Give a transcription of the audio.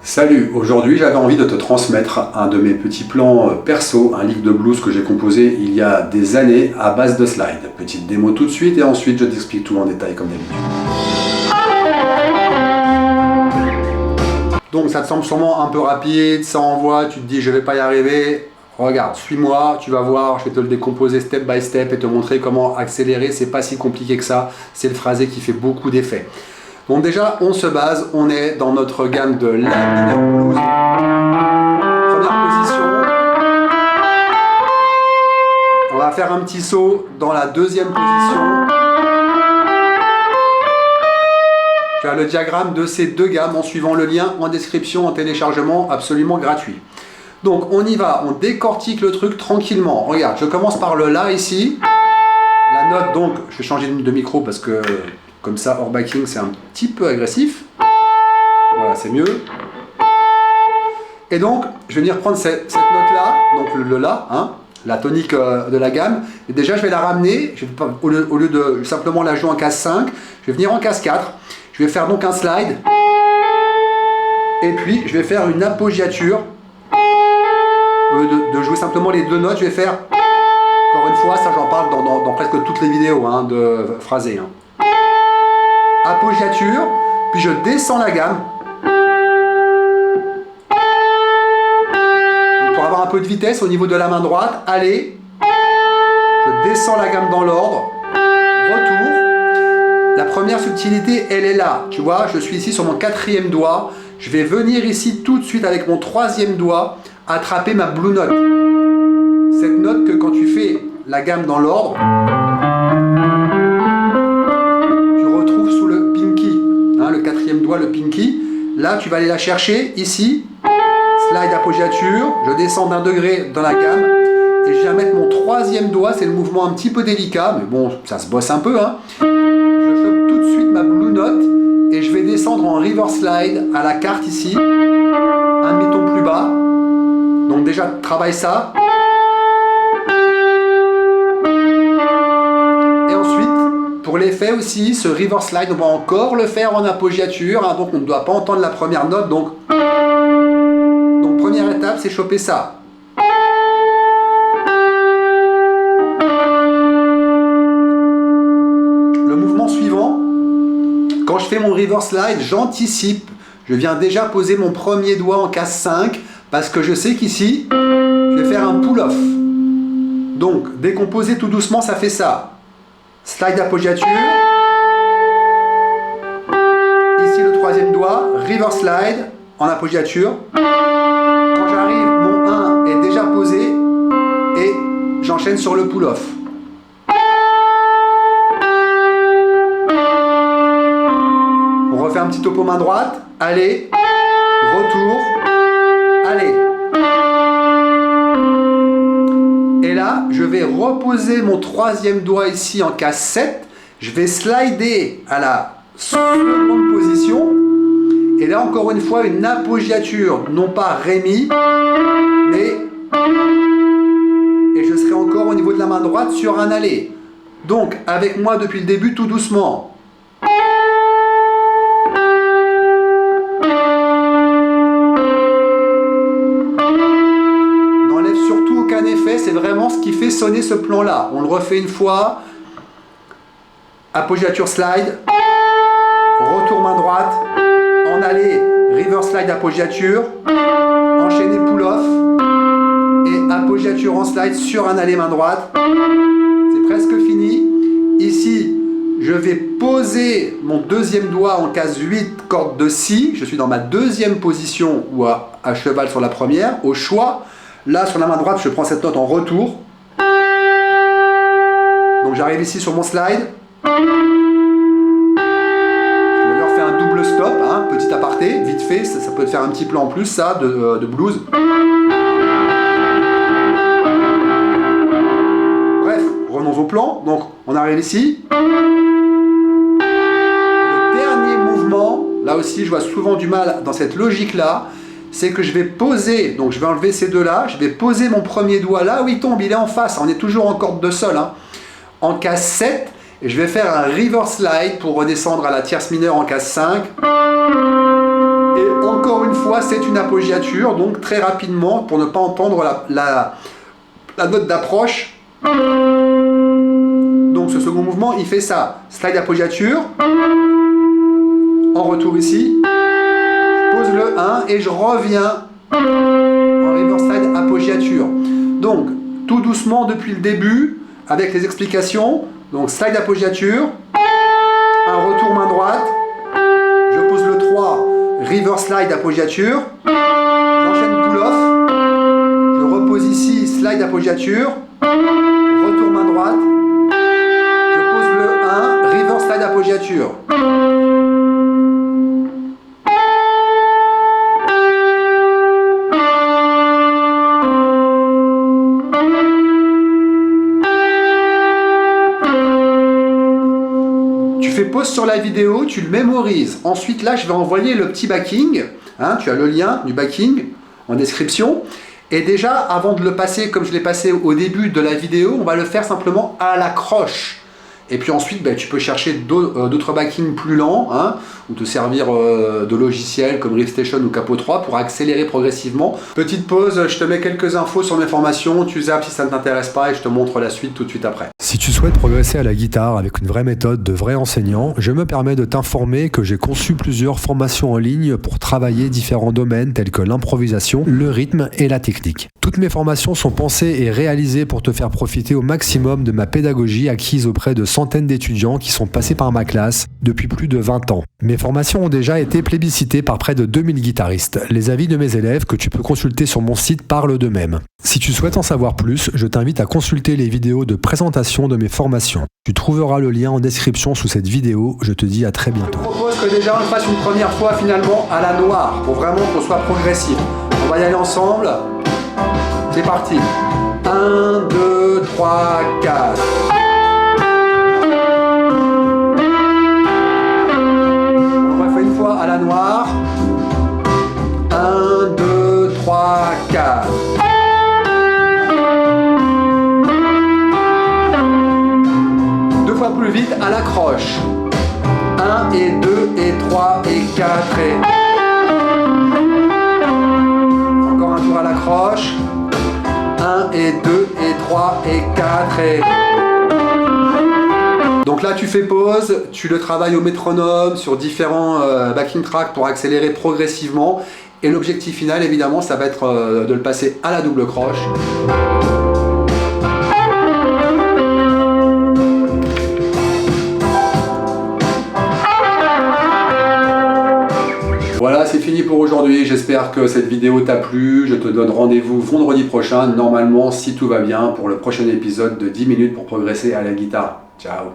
Salut, aujourd'hui j'avais envie de te transmettre un de mes petits plans perso, un lick de blues que j'ai composé il y a des années à base de slide. Petite démo tout de suite et ensuite je t'explique tout en détail comme d'habitude. Donc ça te semble sûrement un peu rapide, ça envoie, tu te dis je vais pas y arriver. Regarde, suis-moi, tu vas voir, je vais te le décomposer step by step et te montrer comment accélérer, c'est pas si compliqué que ça, c'est le phrasé qui fait beaucoup d'effets. Donc déjà, on se base, on est dans notre gamme de La mineur blues. Première position. On va faire un petit saut dans la deuxième position. Tu as le diagramme de ces deux gammes en suivant le lien en description, en téléchargement absolument gratuit. Donc on y va, on décortique le truc tranquillement. Regarde, je commence par le La ici. La note, donc, je vais changer de micro parce que comme ça, hors backing, c'est un petit peu agressif. Voilà, c'est mieux. Et donc, je vais venir prendre cette note-là, donc le La, hein, la tonique de la gamme. Et déjà, je vais la ramener, au lieu de simplement la jouer en case 5, je vais venir en case 4. Je vais faire donc un slide. Et puis, je vais faire une appoggiature. Au lieu de jouer simplement les deux notes, je vais faire, encore une fois, ça j'en parle dans presque toutes les vidéos de phrasé. Appoggiature, puis je descends la gamme. Pour avoir un peu de vitesse au niveau de la main droite, allez, je descends la gamme dans l'ordre, retour. La première subtilité, elle est là. Tu vois, je suis ici sur mon quatrième doigt. Je vais venir ici tout de suite avec mon troisième doigt attraper ma blue note. Cette note que quand tu fais la gamme dans l'ordre, tu retrouves sous le pinky, le quatrième doigt, le pinky. Là, tu vas aller la chercher ici, slide appoggiature, je descends d'un degré dans la gamme et je viens mettre mon troisième doigt, c'est le mouvement un petit peu délicat, mais bon, ça se bosse un peu. Je chope tout de suite ma blue note et je vais descendre en river slide à la carte ici, un demi-ton plus bas. Donc déjà, travaille ça. Et ensuite, pour l'effet aussi, ce river slide, on va encore le faire en appoggiature. Donc on ne doit pas entendre la première note. Donc première étape, c'est choper ça. Le mouvement suivant, quand je fais mon river slide, j'anticipe. Je viens déjà poser mon premier doigt en case 5. Parce que je sais qu'ici, je vais faire un pull-off. Donc, décomposer tout doucement, ça fait ça. Slide appoggiature. Ici, le troisième doigt. River slide en appoggiature. Quand j'arrive, mon 1 est déjà posé. Et j'enchaîne sur le pull-off. On refait un petit topo main droite. Allez. Retour. Allez. Et là, je vais reposer mon troisième doigt ici en case 7. Je vais slider à la seconde position. Et là, encore une fois, une appoggiature, non pas Ré mi, mais... Et je serai encore au niveau de la main droite sur un aller. Donc, avec moi depuis le début, tout doucement. C'est vraiment ce qui fait sonner ce plan-là. On le refait une fois. Appoggiature slide. Retour main droite. En aller, river slide appoggiature. Enchaîner pull-off. Et appoggiature en slide sur un aller main droite. C'est presque fini. Ici, je vais poser mon deuxième doigt en case 8, corde de Si. Je suis dans ma deuxième position ou à cheval sur la première. Au choix. Là, sur la main droite, je prends cette note en retour. Donc j'arrive ici sur mon slide. Je vais leur faire un double stop, petit aparté, vite fait. Ça peut te faire un petit plan en plus, ça, de blues. Bref, revenons au plan. Donc, on arrive ici. Le dernier mouvement, là aussi, je vois souvent du mal dans cette logique-là. C'est que je vais poser, donc je vais enlever ces deux-là, je vais poser mon premier doigt là où il tombe, il est en face, on est toujours en corde de sol, en case 7, et je vais faire un river slide pour redescendre à la tierce mineure en case 5, et encore Encore une fois, c'est une appoggiature, donc très rapidement, pour ne pas entendre la note d'approche. Donc ce second mouvement, il fait ça. Slide appoggiature. En retour ici. Je pose le 1 et je reviens en reverse slide appoggiature. Donc, tout doucement depuis le début, avec les explications. Donc slide appoggiature. Un retour main droite. Je pose le 3. Reverse slide appoggiature. J'enchaîne pull-off. Je repose ici, slide appoggiature. Retour main droite. Je pose le 1, reverse slide appoggiature. Tu fais pause sur la vidéo, tu le mémorises. Ensuite, là, je vais envoyer le petit backing. Hein, tu as le lien du backing en description. Et déjà, avant de le passer comme je l'ai passé au début de la vidéo, on va le faire simplement à la croche. Et puis ensuite, ben, tu peux chercher d'autres backings plus lents, hein, ou te servir de logiciels comme RiffStation ou Capo 3 pour accélérer progressivement. Petite pause, je te mets quelques infos sur mes formations, tu zappes si ça ne t'intéresse pas et je te montre la suite tout de suite après. Si tu souhaites progresser à la guitare avec une vraie méthode de vrai enseignant, je me permets de t'informer que j'ai conçu plusieurs formations en ligne pour travailler différents domaines tels que l'improvisation, le rythme et la technique. Toutes mes formations sont pensées et réalisées pour te faire profiter au maximum de ma pédagogie acquise auprès de centaines d'étudiants qui sont passés par ma classe depuis plus de 20 ans. Mes formations ont déjà été plébiscitées par près de 2000 guitaristes. Les avis de mes élèves que tu peux consulter sur mon site parlent d'eux-mêmes. Si tu souhaites en savoir plus, je t'invite à consulter les vidéos de présentation de mes formations. Tu trouveras le lien en description sous cette vidéo. Je te dis à très bientôt. Je propose que déjà on le fasse une première fois finalement à la noire pour vraiment qu'on soit progressif. On va y aller ensemble. C'est parti. 1, 2, 3, 4. À la noire. 1, 2, 3, 4. Deux fois plus vite à la croche. 1 et 2 et 3 et 4 et... Encore un tour à la croche. 1 et 2 et 3 et 4 et... Donc là tu fais pause, tu le travailles au métronome sur différents backing tracks pour accélérer progressivement et l'objectif final évidemment ça va être de le passer à la double croche. Voilà, c'est fini pour aujourd'hui, j'espère que cette vidéo t'a plu, je te donne rendez-vous vendredi prochain, normalement si tout va bien, pour le prochain épisode de 10 minutes pour progresser à la guitare. Ciao.